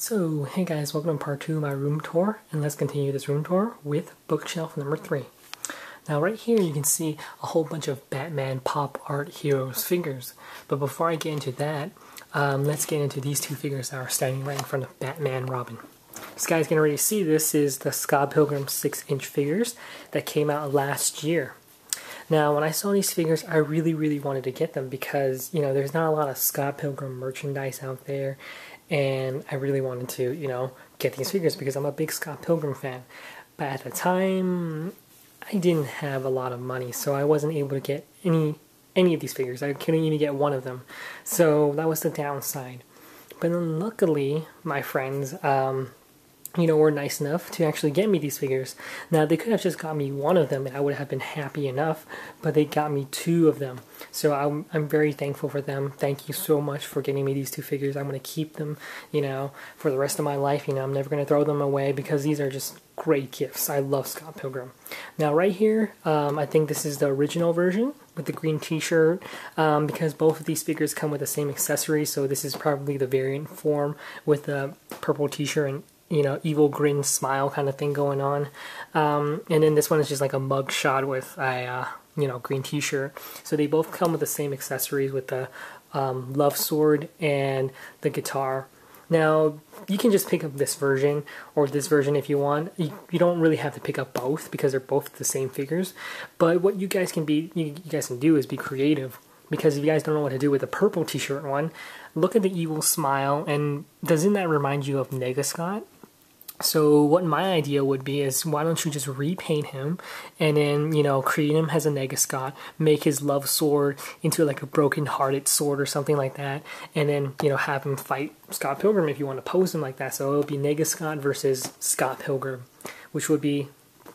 So, hey guys, welcome to part 2 of my room tour, and let's continue this room tour with bookshelf number 3. Now right here you can see a whole bunch of Batman Pop Art Heroes figures, but before I get into that, let's get into these two figures that are standing right in front of Batman Robin. This guys can already see this is the Scott Pilgrim 6-inch figures that came out last year. Now, when I saw these figures, I really wanted to get them because, there's not a lot of Scott Pilgrim merchandise out there, and I really wanted to, get these figures because I'm a big Scott Pilgrim fan. But at the time, I didn't have a lot of money, so I wasn't able to get any of these figures. I couldn't even get one of them. So that was the downside. But then luckily, my friends, were nice enough to actually get me these figures. Now, they could have just got me one of them and I would have been happy enough, but they got me two of them. So I'm very thankful for them. Thank you so much for getting me these two figures. I'm going to keep them, for the rest of my life. I'm never going to throw them away because these are just great gifts. I love Scott Pilgrim. Now, right here, I think this is the original version with the green t-shirt, because both of these figures come with the same accessories, so this is probably the variant form with the purple t-shirt and evil grin smile kind of thing going on. And then this one is just like a mug shot with a, green t-shirt. So they both come with the same accessories with the love sword and the guitar. Now, you can just pick up this version or this version if you want. You don't really have to pick up both because they're both the same figures. But what you guys can do is be creative. Because if you guys don't know what to do with the purple t-shirt one, look at the evil smile, and doesn't that remind you of Negascott? So what my idea would be is, why don't you just repaint him and then, create him as a Negascott, make his love sword into like a broken-hearted sword or something like that, and then, have him fight Scott Pilgrim if you want to pose him like that. So it'll be Negascott versus Scott Pilgrim, which would be,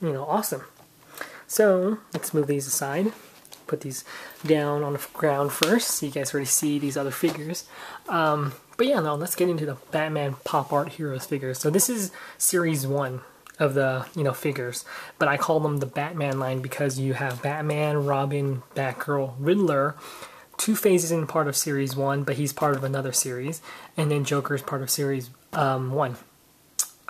awesome. So let's move these aside. Put these down on the ground first, so you guys already see these other figures. But yeah, now let's get into the Batman Pop Art Heroes figures. So this is Series 1 of the, figures, but I call them the Batman line because you have Batman, Robin, Batgirl, Riddler. Two-Face isn't part of Series 1, but he's part of another series, and then Joker is part of Series 1.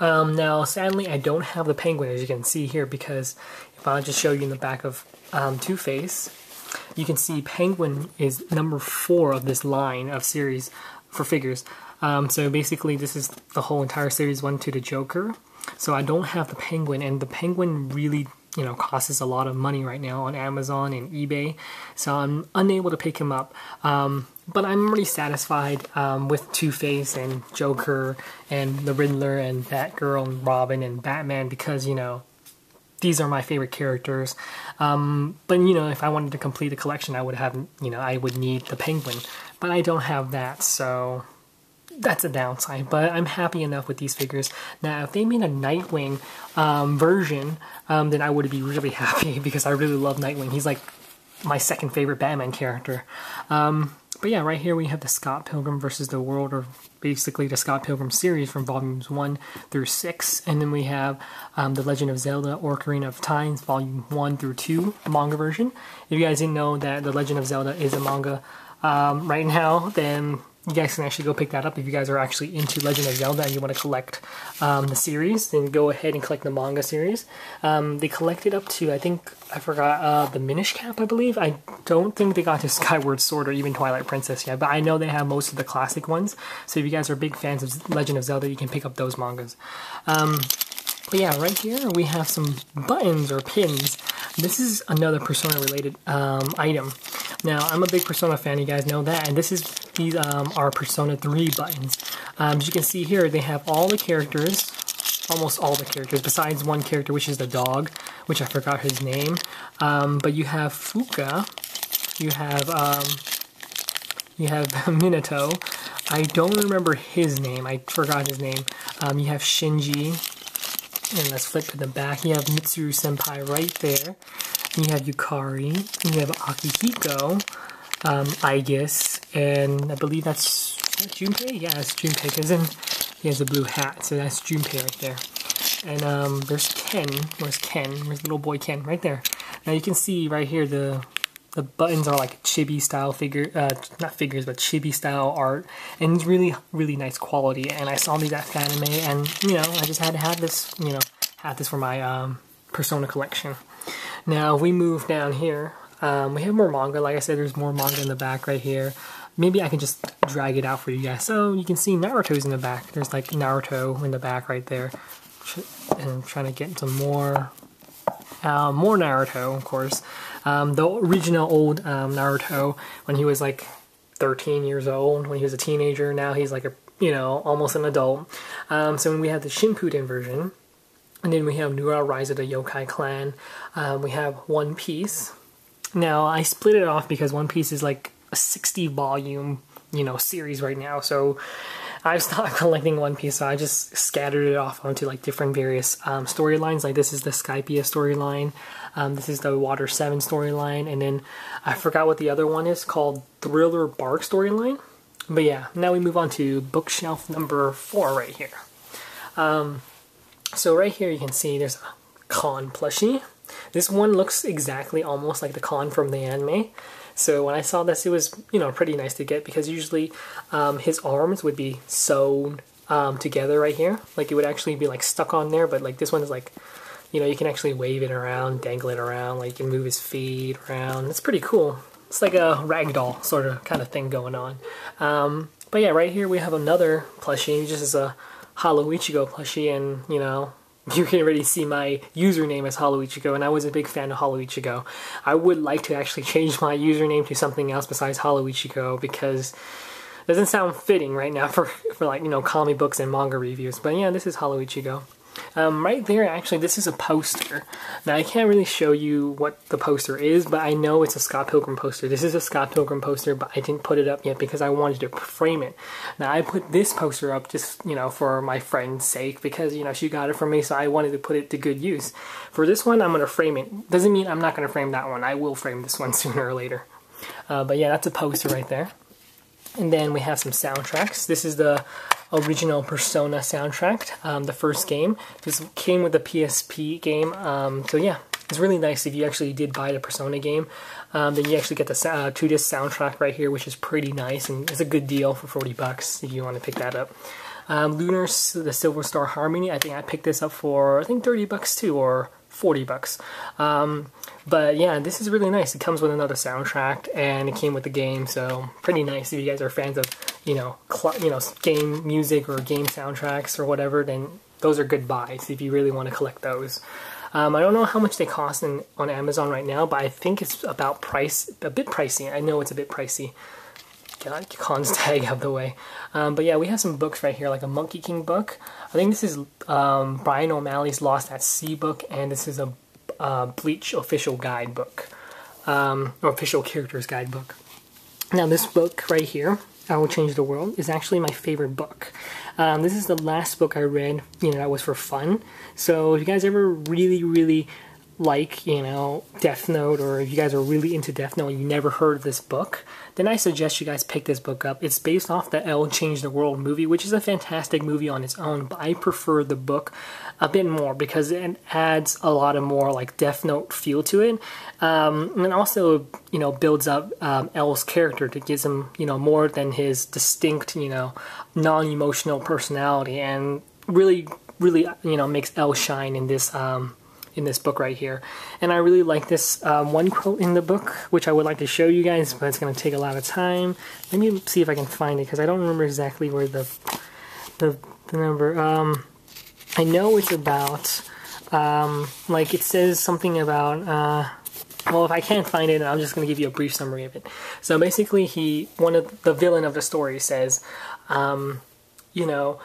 Now, sadly, I don't have the Penguin, as you can see here, because if I'll just show you in the back of Two-Face, you can see Penguin is number 4 of this line of series for figures. So basically this is the whole entire series 1 to the Joker. So I don't have the Penguin, and the Penguin really, costs a lot of money right now on Amazon and eBay. So I'm unable to pick him up. But I'm really satisfied with Two-Face and Joker and the Riddler and Batgirl and Robin and Batman because, these are my favorite characters. But, if I wanted to complete the collection, I would have, I would need the Penguin. But I don't have that, so that's a downside. But I'm happy enough with these figures. Now, if they made a Nightwing version, then I would be really happy because I really love Nightwing. He's like my second favorite Batman character. But yeah, right here we have the Scott Pilgrim versus the World, or basically the Scott Pilgrim series from volumes 1 through 6. And then we have The Legend of Zelda Ocarina of Time, volume 1 through 2, manga version. If you guys didn't know that The Legend of Zelda is a manga right now, then you guys can actually go pick that up. If you guys are actually into Legend of Zelda and you want to collect the series, then go ahead and collect the manga series. They collected up to, I forgot, the Minish Cap, I believe. I don't think they got to Skyward Sword or even Twilight Princess yet, but I know they have most of the classic ones. So if you guys are big fans of Legend of Zelda, you can pick up those mangas. But yeah, right here we have some buttons or pins. This is another Persona-related item. Now, I'm a big Persona fan, you guys know that, and these are Persona 3 buttons. As you can see here, they have all the characters, almost all the characters, besides one character, which is the dog, which I forgot his name. But you have Fuka, you have Minato. I don't remember his name, I forgot his name. You have Shinji, and let's flip to the back. You have Mitsuru Senpai right there. You have Yukari, you have Akihiko, Aegis, and I believe that's Junpei? Yeah, it's Junpei, because he has a blue hat, so that's Junpei right there. And there's Ken. Where's Ken? Where's little boy Ken? Right there. Now you can see right here the The buttons are like chibi style not figures, but chibi style art, and it's really, really nice quality. And I saw these at Fanime, and you know, I just had to have this, you know, have this for my Persona collection. Now, if we move down here, we have more manga. Like I said, there's more manga in the back right here. Maybe I can just drag it out for you guys. So you can see Naruto's in the back. There's like Naruto in the back right there. And I'm trying to get some more Naruto, of course. The original old Naruto, when he was like 13 years old, when he was a teenager. Now he's like a, you know, almost an adult. So when we have the Shippuden version, and then we have Nura Rise of the Yokai Clan. We have One Piece. Now I split it off because One Piece is like a 60 volume, you know, series right now. So I've stopped collecting One Piece, so I just scattered it off onto like different various storylines. Like this is the Skypiea storyline, this is the Water 7 storyline, and then I forgot what the other one is called, Thriller Bark storyline. But yeah, now we move on to bookshelf number 4 right here. So right here you can see there's a Khan plushie. This one looks exactly almost like the Khan from the anime. So when I saw this, it was, you know, pretty nice to get, because usually his arms would be sewn together right here. Like it would actually be like stuck on there, but like this one is like, you know, you can actually wave it around, dangle it around, like you can move his feet around. It's pretty cool. It's like a ragdoll sort of kind of thing going on. But yeah, right here we have another plushie. Just as a Hollow Ichigo plushie, and you know, you can already see my username as Hollow Ichigo, and I was a big fan of Hollow Ichigo. I would like to actually change my username to something else besides Hollow Ichigo, because it doesn't sound fitting right now for like, you know, comic books and manga reviews. But yeah, this is Hollow Ichigo. Right there, actually, this is a poster. Now, I can't really show you what the poster is, but I know it's a Scott Pilgrim poster. This is a Scott Pilgrim poster, but I didn't put it up yet because I wanted to frame it. Now, I put this poster up just, you know, for my friend's sake, because, you know, she got it from me, so I wanted to put it to good use. For this one, I'm going to frame it. Doesn't mean I'm not going to frame that one. I will frame this one sooner or later. But yeah, that's a poster right there. And then we have some soundtracks. This is the original Persona soundtrack, the first game. This came with the PSP game, so yeah, it's really nice if you actually did buy the Persona game. Then you actually get the 2-disc soundtrack right here, which is pretty nice, and it's a good deal for 40 bucks if you want to pick that up. Lunar, the Silver Star Harmony, I think I picked this up for, I think 30 bucks too, or 40 bucks. But yeah, this is really nice. It comes with another soundtrack, and it came with the game, so pretty nice. If you guys are fans of, you know, game music or game soundtracks or whatever, then those are good buys if you really want to collect those. I don't know how much they cost on Amazon right now, but I think it's about a bit pricey. I know it's a bit pricey. Get Khan's tag out of the way. But yeah, we have some books right here, like a Monkey King book. I think this is Brian O'Malley's Lost at Sea book, and this is a Bleach official guidebook, or official characters guidebook. Now this book right here, I Will Change the World, is actually my favorite book. This is the last book I read, you know, that was for fun. So if you guys ever really, really like, you know, Death Note, or if you guys are really into Death Note and you never heard of this book, then I suggest you guys pick this book up. It's based off the L Change the World movie, which is a fantastic movie on its own, but I prefer the book a bit more because it adds a lot of more like Death Note feel to it, and also, you know, builds up L's character to give him, you know, more than his distinct, you know, non-emotional personality, and really, really, you know, makes L shine in this book right here. And I really like this one quote in the book, which I would like to show you guys, but it's going to take a lot of time. Let me see if I can find it, because I don't remember exactly where the number. I know it's about, like it says something about, well, if I can't find it, I'm just going to give you a brief summary of it. So basically, the villain of the story says, you know,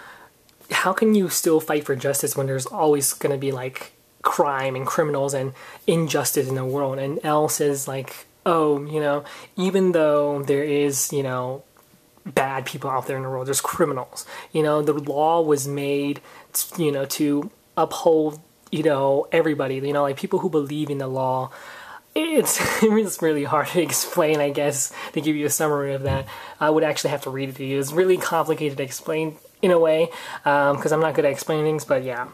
how can you still fight for justice when there's always going to be like crime and criminals and injustice in the world? And L says like, oh, you know, even though there is, you know, bad people out there in the world, there's criminals. You know, the law was made, you know, to uphold, you know, everybody, you know, like people who believe in the law. It's really hard to explain, I guess, to give you a summary of that. I would actually have to read it to you. It's really complicated to explain in a way, because I'm not good at explaining things, but yeah.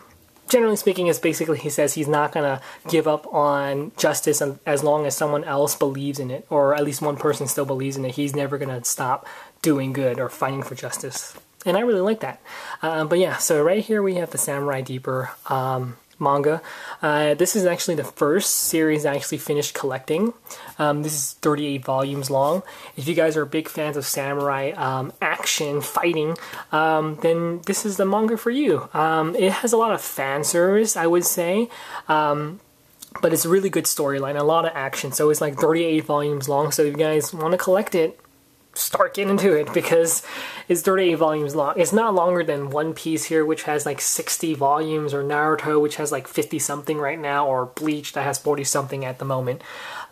generally speaking, is basically he says he's not gonna give up on justice as long as someone else believes in it, or at least one person still believes in it. He's never gonna stop doing good or fighting for justice, and I really like that. But yeah, so right here we have the Samurai Deeper manga. This is actually the first series I actually finished collecting. This is 38 volumes long. If you guys are big fans of samurai action fighting, then this is the manga for you. It has a lot of fan service, I would say, but it's a really good storyline, a lot of action. So it's like 38 volumes long, so if you guys want to collect it, start getting into it, because it's 38 volumes long. It's not longer than One Piece here, which has like 60 volumes, or Naruto, which has like 50 something right now, or Bleach that has 40 something at the moment.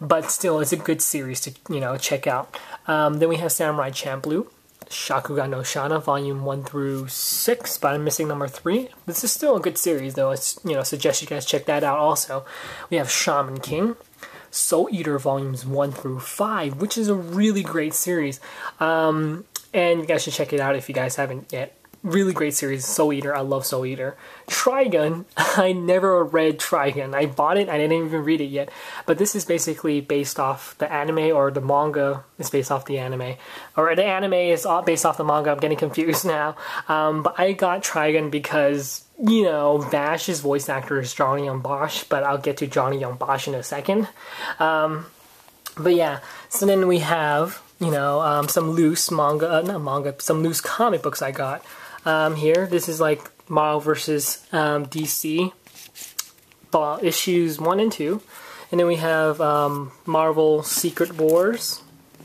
But still, it's a good series to, you know, check out. Then we have Samurai Champloo, Shakugan no Shana, volume 1 through 6, but I'm missing number 3. This is still a good series though. It's, you know, suggest you guys check that out also. We have Shaman King, Soul Eater volumes 1 through 5, which is a really great series. And you guys should check it out if you guys haven't yet. Really great series, Soul Eater. I love Soul Eater. Trigun, I never read Trigun. I bought it, I didn't even read it yet. But this is basically based off the anime, or the manga is based off the anime. Or the anime is based off the manga, I'm getting confused now. But I got Trigun because, you know, Bash's voice actor is Johnny Young Bosch, but I'll get to Johnny Young Bosch in a second. But yeah, so then we have, you know, some loose manga, not manga, some loose comic books I got here. This is like Marvel vs. DC, issues 1 and 2. And then we have Marvel Secret Wars,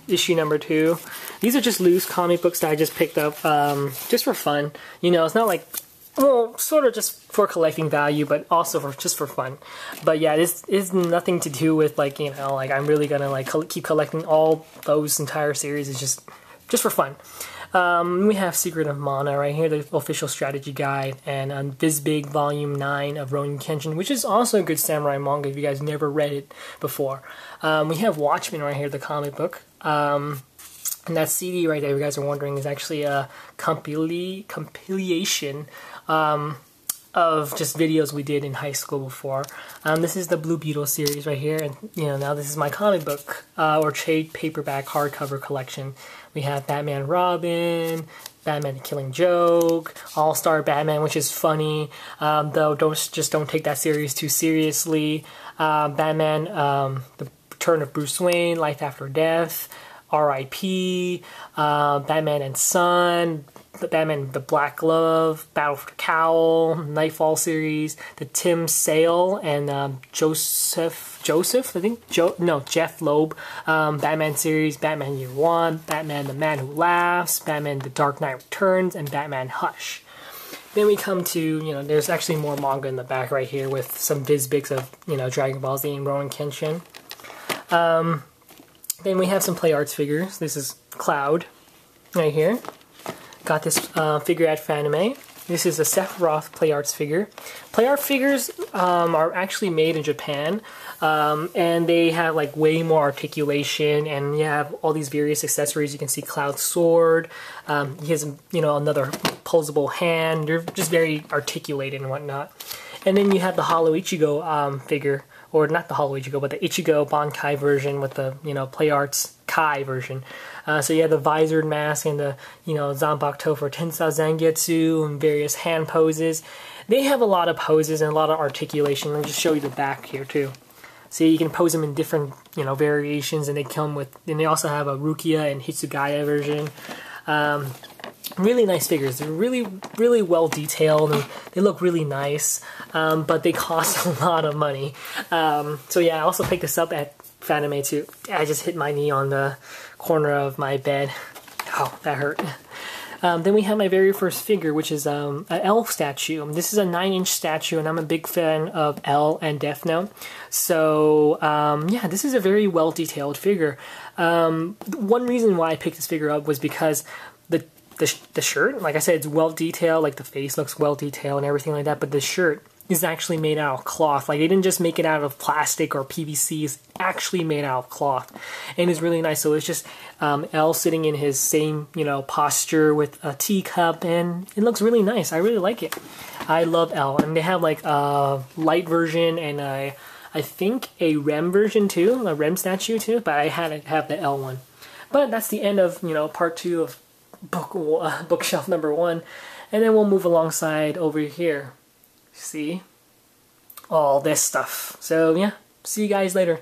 issue number 2. These are just loose comic books that I just picked up just for fun. You know, it's not like, well, sort of just for collecting value, but also for just for fun. But yeah, this is nothing to do with like, you know, like I'm really gonna like keep collecting all those entire series. It's just for fun. We have Secret of Mana right here, the official strategy guide, and Vizbig Volume 9 of Ronin Kenshin, which is also a good samurai manga if you guys never read it before. We have Watchmen right here, the comic book. And that CD right there, if you guys are wondering, is actually a compilation of just videos we did in high school before. This is the Blue Beetle series right here, and you know, now this is my comic book or trade paperback hardcover collection. We have Batman Robin, Batman the Killing Joke, All-Star Batman, which is funny, though don't take that series too seriously. Batman, The Return of Bruce Wayne, Life After Death, R.I.P., Batman and Son, Batman the Black Glove, Battle for the Cowl, Nightfall series, the Tim Sale and Jeff Loeb Batman series, Batman Year One, Batman the Man Who Laughs, Batman the Dark Knight Returns, and Batman Hush. Then we come to, you know, there's actually more manga in the back right here with some Vizbigs of, you know, Dragon Ball Z and Ronin Kenshin. Then we have some Play Arts figures. This is Cloud right here. Got this figure at Fanime. This is a Sephiroth Play Arts figure. Play Art figures are actually made in Japan, and they have like way more articulation, and you have all these various accessories. You can see Cloud's sword. He has, you know, another posable hand. They're just very articulated and whatnot. And then you have the Hollow Ichigo figure, or not the Hollow Ichigo, but the Ichigo Bankai version with the, you know, Play Arts Kai version. So you have the visored mask and the, you know, Zanbakuto for Tensa Zangetsu and various hand poses. They have a lot of poses and a lot of articulation. Let me just show you the back here too. See, you can pose them in different, you know, variations, and they come with, and they also have a Rukia and Hitsugaya version. Really nice figures. They're really, really well detailed, and they look really nice, but they cost a lot of money. So yeah, I also picked this up at Fanime too. I just hit my knee on the corner of my bed. Oh, that hurt. Then we have my very first figure, which is an L statue. This is a 9-inch statue, and I'm a big fan of L and Death Note. So yeah, this is a very well detailed figure. One reason why I picked this figure up was because the shirt, like I said, it's well detailed, like the face looks well detailed and everything like that, but the shirt is actually made out of cloth. Like, they didn't just make it out of plastic or PVC, it's actually made out of cloth, and it's really nice. So it's just L sitting in his same, you know, posture with a teacup, and it looks really nice. I really like it. I love L, and they have like a light version and I think a REM version too, a REM statue too, but I had to have the L one. But that's the end of, you know, part 2 of bookshelf number 1, and then we'll move alongside over here. See? All this stuff. So yeah, see you guys later.